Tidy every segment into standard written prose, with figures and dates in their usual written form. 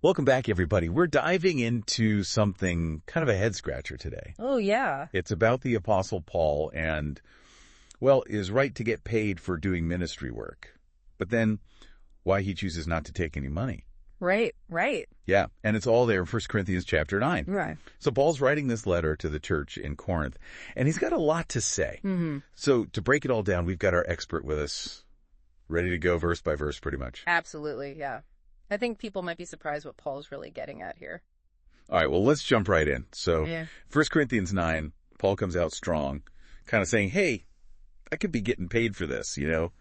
Welcome back, everybody. We're diving into something kind of a head-scratcher today. Oh, yeah. It's about the Apostle Paul and, well, his right to get paid for doing ministry work. But then, why he chooses not to take any money. Right. Yeah, and it's all there in 1 Corinthians chapter 9. Right. So Paul's writing this letter to the church in Corinth, and he's got a lot to say. Mm-hmm. So to break it all down, we've got our expert with us, ready to go verse by verse pretty much. Absolutely, yeah. I think people might be surprised what Paul's really getting at here. All right, well, let's jump right in. So, Yeah. 1 Corinthians 9, Paul comes out strong, kind of saying, hey, I could be getting paid for this, you know?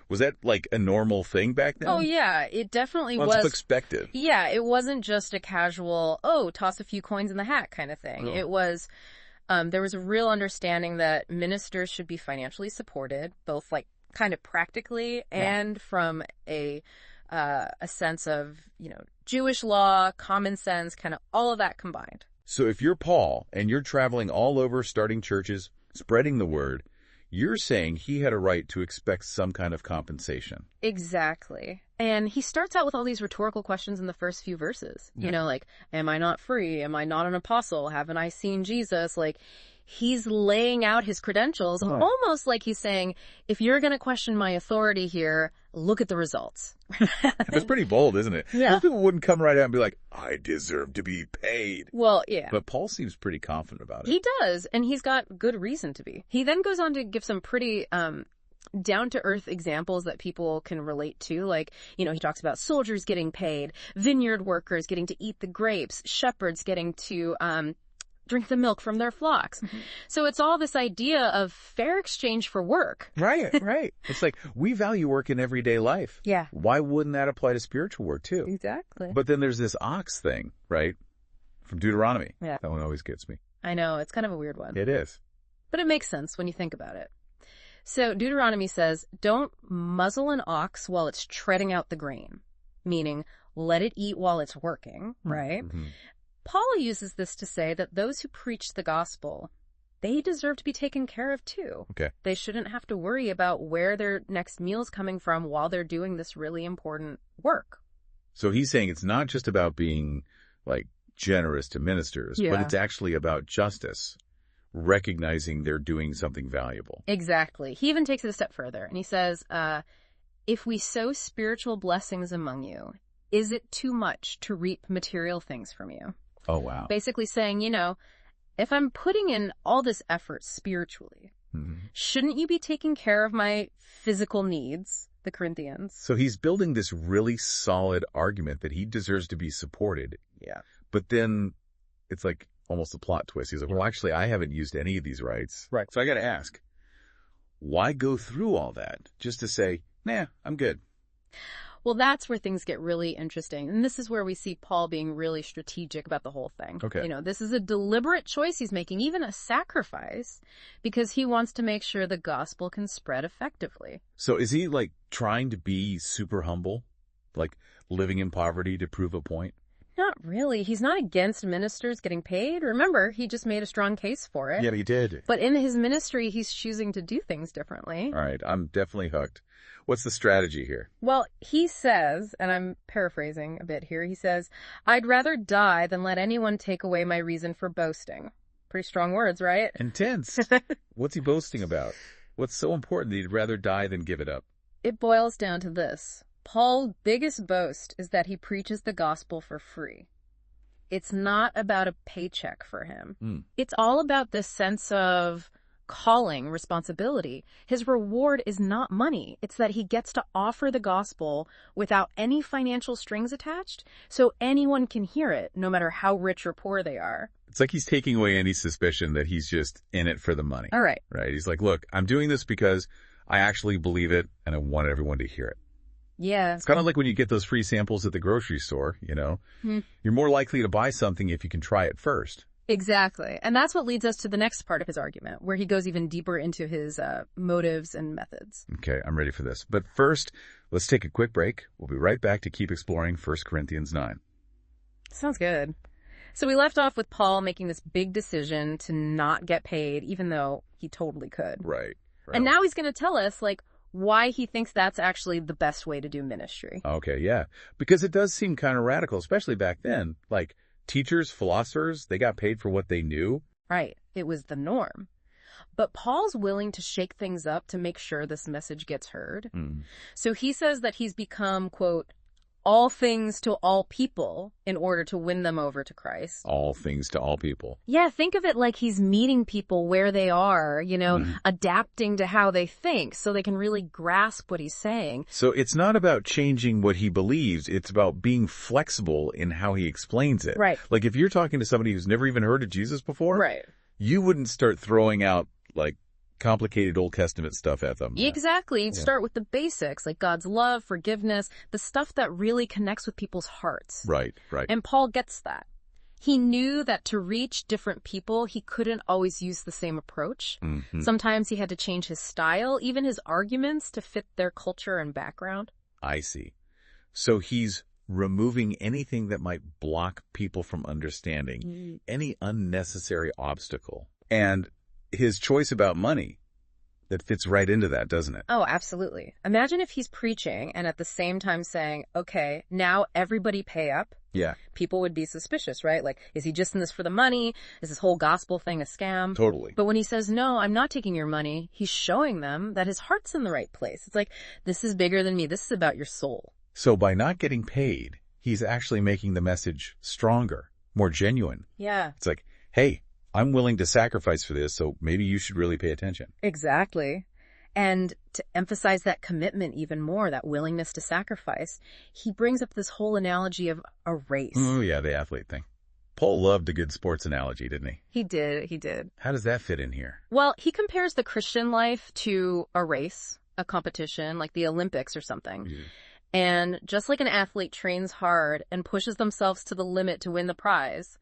Was that like a normal thing back then? Oh, yeah, it definitely Well, was. it's expected. Yeah, it wasn't just a casual, toss a few coins in the hat kind of thing. Oh. It was, there was a real understanding that ministers should be financially supported, both like kind of practically and from a sense of, Jewish law, common sense, kind of all of that combined. So if you're Paul and you're traveling all over starting churches, spreading the word, you're saying he had a right to expect some kind of compensation. Exactly. And he starts out with all these rhetorical questions in the first few verses. Yeah. Like, am I not free? Am I not an apostle? Haven't I seen Jesus? Like, he's laying out his credentials, almost like he's saying, if you're going to question my authority here, look at the results. That's pretty bold, isn't it? Yeah. Most people wouldn't come right out and be like, I deserve to be paid. Well, yeah. But Paul seems pretty confident about it. He does, and he's got good reason to be. He then goes on to give some pretty down-to-earth examples that people can relate to. Like, he talks about soldiers getting paid, vineyard workers getting to eat the grapes, shepherds getting to drink the milk from their flocks. Mm-hmm. So it's all this idea of fair exchange for work. Right. It's like, we value work in everyday life. Yeah. Why wouldn't that apply to spiritual work too? Exactly. But then there's this ox thing, right? From Deuteronomy. Yeah. That one always gets me. I know. It's kind of a weird one. It is. But it makes sense when you think about it. So Deuteronomy says, don't muzzle an ox while it's treading out the grain, meaning let it eat while it's working, right? Mm-hmm. Paul uses this to say that those who preach the gospel, they deserve to be taken care of too. Okay. They shouldn't have to worry about where their next meal's coming from while they're doing this really important work. So he's saying it's not just about being like generous to ministers, but it's actually about justice, recognizing they're doing something valuable. Exactly. He even takes it a step further and he says, if we sow spiritual blessings among you, is it too much to reap material things from you? Oh, wow. Basically saying, if I'm putting in all this effort spiritually, shouldn't you be taking care of my physical needs, the Corinthians? So he's building this really solid argument that he deserves to be supported. Yeah. But then it's like almost a plot twist. He's like, well, actually, I haven't used any of these rights. Right. So I got to ask, why go through all that just to say, nah, I'm good? Well, that's where things get really interesting. And this is where we see Paul being really strategic about the whole thing. Okay. This is a deliberate choice he's making, even a sacrifice, because he wants to make sure the gospel can spread effectively. So is he like trying to be super humble, like living in poverty to prove a point? Not really. He's not against ministers getting paid. Remember, he just made a strong case for it. Yeah, he did. But in his ministry, he's choosing to do things differently. All right, I'm definitely hooked. What's the strategy here? Well, he says, and I'm paraphrasing a bit here, he says, I'd rather die than let anyone take away my reason for boasting. Pretty strong words, right? Intense. What's he boasting about? What's so important that he'd rather die than give it up? It boils down to this. Paul's biggest boast is that he preaches the gospel for free. It's not about a paycheck for him. It's all about this sense of calling, responsibility. His reward is not money. It's that he gets to offer the gospel without any financial strings attached, so anyone can hear it, no matter how rich or poor they are. It's like he's taking away any suspicion that he's just in it for the money. All right. Right? He's like, look, I'm doing this because I actually believe it and I want everyone to hear it. Yeah. It's kind of like when you get those free samples at the grocery store, You're more likely to buy something if you can try it first. Exactly. And that's what leads us to the next part of his argument, where he goes even deeper into his motives and methods. Okay, I'm ready for this. But first, let's take a quick break. We'll be right back to keep exploring 1 Corinthians 9. Sounds good. So we left off with Paul making this big decision to not get paid, even though he totally could. Right. And now he's going to tell us, why he thinks that's actually the best way to do ministry. Okay, yeah. Because it does seem kind of radical, especially back then. Like, teachers, philosophers, they got paid for what they knew. Right. It was the norm. But Paul's willing to shake things up to make sure this message gets heard. So he says that he's become, quote, all things to all people in order to win them over to Christ. All things to all people. Yeah, think of it like he's meeting people where they are, adapting to how they think so they can really grasp what he's saying. So it's not about changing what he believes. It's about being flexible in how he explains it. Right. Like if you're talking to somebody who's never even heard of Jesus before, right, you wouldn't start throwing out like complicated Old Testament stuff at them. Exactly. You'd start with the basics, like God's love, forgiveness, the stuff that really connects with people's hearts. Right, right. And Paul gets that. He knew that to reach different people, he couldn't always use the same approach. Sometimes he had to change his style, even his arguments, to fit their culture and background. I see. So he's removing anything that might block people from understanding, any unnecessary obstacle. And his choice about money, that fits right into that, doesn't it? Oh, absolutely. Imagine if he's preaching and at the same time saying, okay, now everybody pay up. Yeah. People would be suspicious, right? Like, is he just in this for the money? Is this whole gospel thing a scam? Totally. But when he says, no, I'm not taking your money, he's showing them that his heart's in the right place. It's like, this is bigger than me. This is about your soul. So by not getting paid, he's actually making the message stronger, more genuine. Yeah. It's like, hey, I'm willing to sacrifice for this, so maybe you should really pay attention. Exactly. And to emphasize that commitment even more, that willingness to sacrifice, he brings up this whole analogy of a race. Oh, yeah, the athlete thing. Paul loved a good sports analogy, didn't he? He did. How does that fit in here? Well, he compares the Christian life to a race, a competition, like the Olympics or something. Yeah. And just like an athlete trains hard and pushes themselves to the limit to win the prize,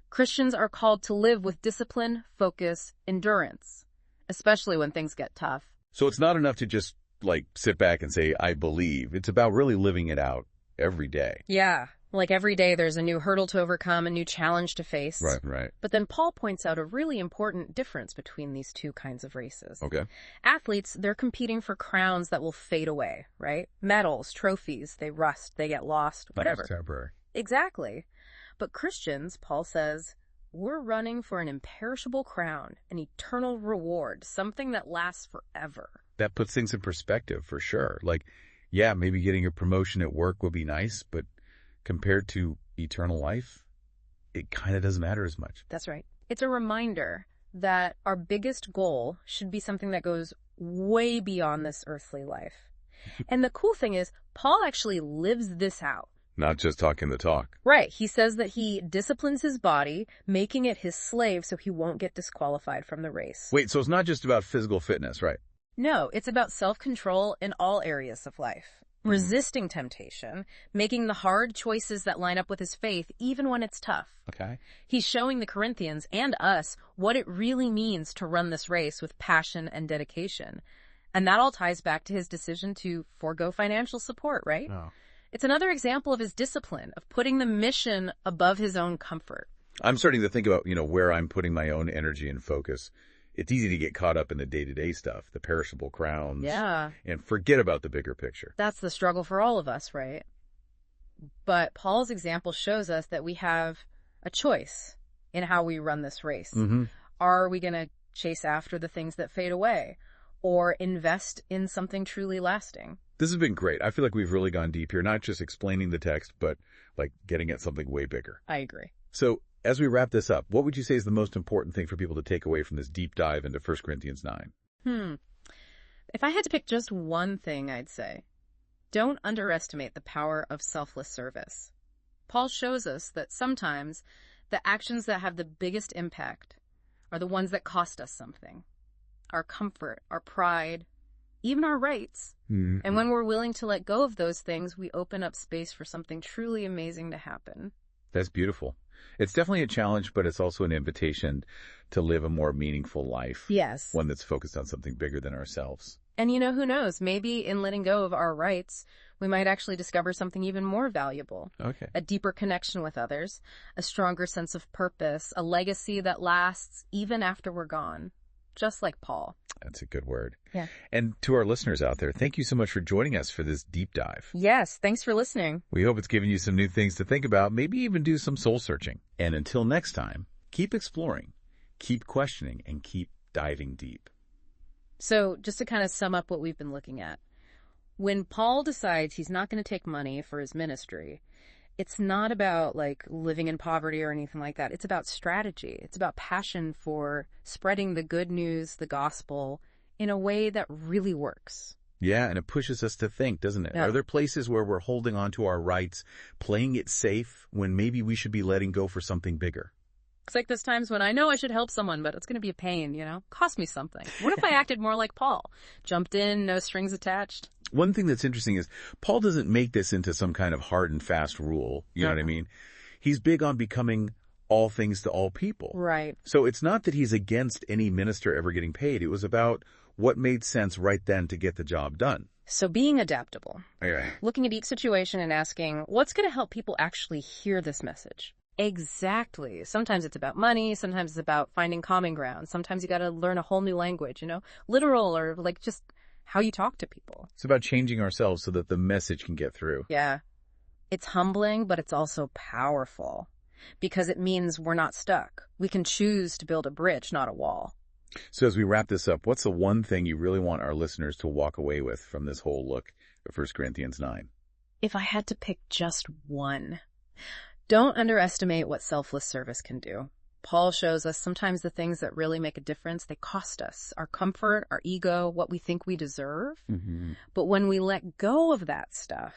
Christians are called to live with discipline, focus, endurance, especially when things get tough. So it's not enough to just, like, sit back and say, I believe. It's about really living it out every day. Yeah. Like every day there's a new hurdle to overcome, a new challenge to face. Right. But then Paul points out a really important difference between these two kinds of races. Okay. Athletes, they're competing for crowns that will fade away, right? Medals, trophies, they rust, they get lost, whatever. Temporary. Exactly. But Christians, Paul says, we're running for an imperishable crown, an eternal reward, something that lasts forever. That puts things in perspective, for sure. Like, yeah, maybe getting a promotion at work would be nice, but compared to eternal life, it kind of doesn't matter as much. That's right. It's a reminder that our biggest goal should be something that goes way beyond this earthly life. And the cool thing is, Paul actually lives this out. Not just talking the talk. Right. He says that he disciplines his body, making it his slave so he won't get disqualified from the race. Wait, so it's not just about physical fitness, right? No, it's about self-control in all areas of life. Resisting temptation, making the hard choices that line up with his faith, even when it's tough. Okay. He's showing the Corinthians and us what it really means to run this race with passion and dedication. And that all ties back to his decision to forego financial support, right? Oh. It's another example of his discipline, of putting the mission above his own comfort. I'm starting to think about, where I'm putting my own energy and focus. It's easy to get caught up in the day-to-day stuff, the perishable crowns. Yeah. And forget about the bigger picture. That's the struggle for all of us, right? But Paul's example shows us that we have a choice in how we run this race. Mm-hmm. Are we going to chase after the things that fade away or invest in something truly lasting? This has been great. I feel like we've really gone deep here, not just explaining the text, but like getting at something way bigger. I agree. So as we wrap this up, what would you say is the most important thing for people to take away from this deep dive into 1 Corinthians 9? If I had to pick just one thing, I'd say, don't underestimate the power of selfless service. Paul shows us that sometimes the actions that have the biggest impact are the ones that cost us something. Our comfort, our pride, even our rights. Mm-hmm. And when we're willing to let go of those things, we open up space for something truly amazing to happen. That's beautiful. It's definitely a challenge, but it's also an invitation to live a more meaningful life. Yes. One that's focused on something bigger than ourselves. And who knows? Maybe in letting go of our rights, we might actually discover something even more valuable. Okay. A deeper connection with others, a stronger sense of purpose, a legacy that lasts even after we're gone. Just like Paul. That's a good word. Yeah. And to our listeners out there, thank you so much for joining us for this deep dive. Yes, thanks for listening. We hope it's given you some new things to think about, maybe even do some soul searching. And until next time, keep exploring, keep questioning, and keep diving deep. So just to kind of sum up what we've been looking at, when Paul decides he's not going to take money for his ministry, it's not about like living in poverty or anything like that. It's about strategy. It's about passion for spreading the good news, the gospel, in a way that really works. Yeah, and it pushes us to think, doesn't it? Yeah. Are there places where we're holding on to our rights, playing it safe, when maybe we should be letting go for something bigger? It's like there's times when I know I should help someone, but it's going to be a pain, Cost me something. What if I acted more like Paul? Jumped in, no strings attached? One thing that's interesting is Paul doesn't make this into some kind of hard and fast rule. You know what I mean? He's big on becoming all things to all people. Right. So it's not that he's against any minister ever getting paid. It was about what made sense right then to get the job done. So being adaptable. Okay. Looking at each situation and asking, what's going to help people actually hear this message? Exactly. Sometimes it's about money. Sometimes it's about finding common ground. Sometimes you got to learn a whole new language, literal or like just how you talk to people. It's about changing ourselves so that the message can get through. Yeah. It's humbling, but it's also powerful because it means we're not stuck. We can choose to build a bridge, not a wall. So as we wrap this up, what's the one thing you really want our listeners to walk away with from this whole look at 1 Corinthians 9? If I had to pick just one, don't underestimate what selfless service can do. Paul shows us sometimes the things that really make a difference, they cost us. Our comfort, our ego, what we think we deserve. Mm-hmm. But when we let go of that stuff,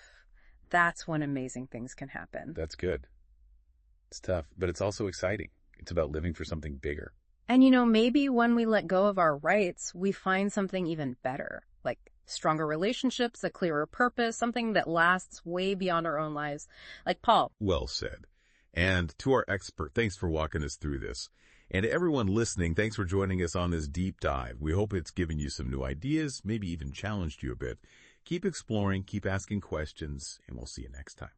that's when amazing things can happen. That's good. It's tough, but it's also exciting. It's about living for something bigger. And maybe when we let go of our rights, we find something even better, like stronger relationships, a clearer purpose, something that lasts way beyond our own lives, like Paul. Well said. And to our expert, thanks for walking us through this. And to everyone listening, thanks for joining us on this deep dive. We hope it's given you some new ideas, maybe even challenged you a bit. Keep exploring, keep asking questions, and we'll see you next time.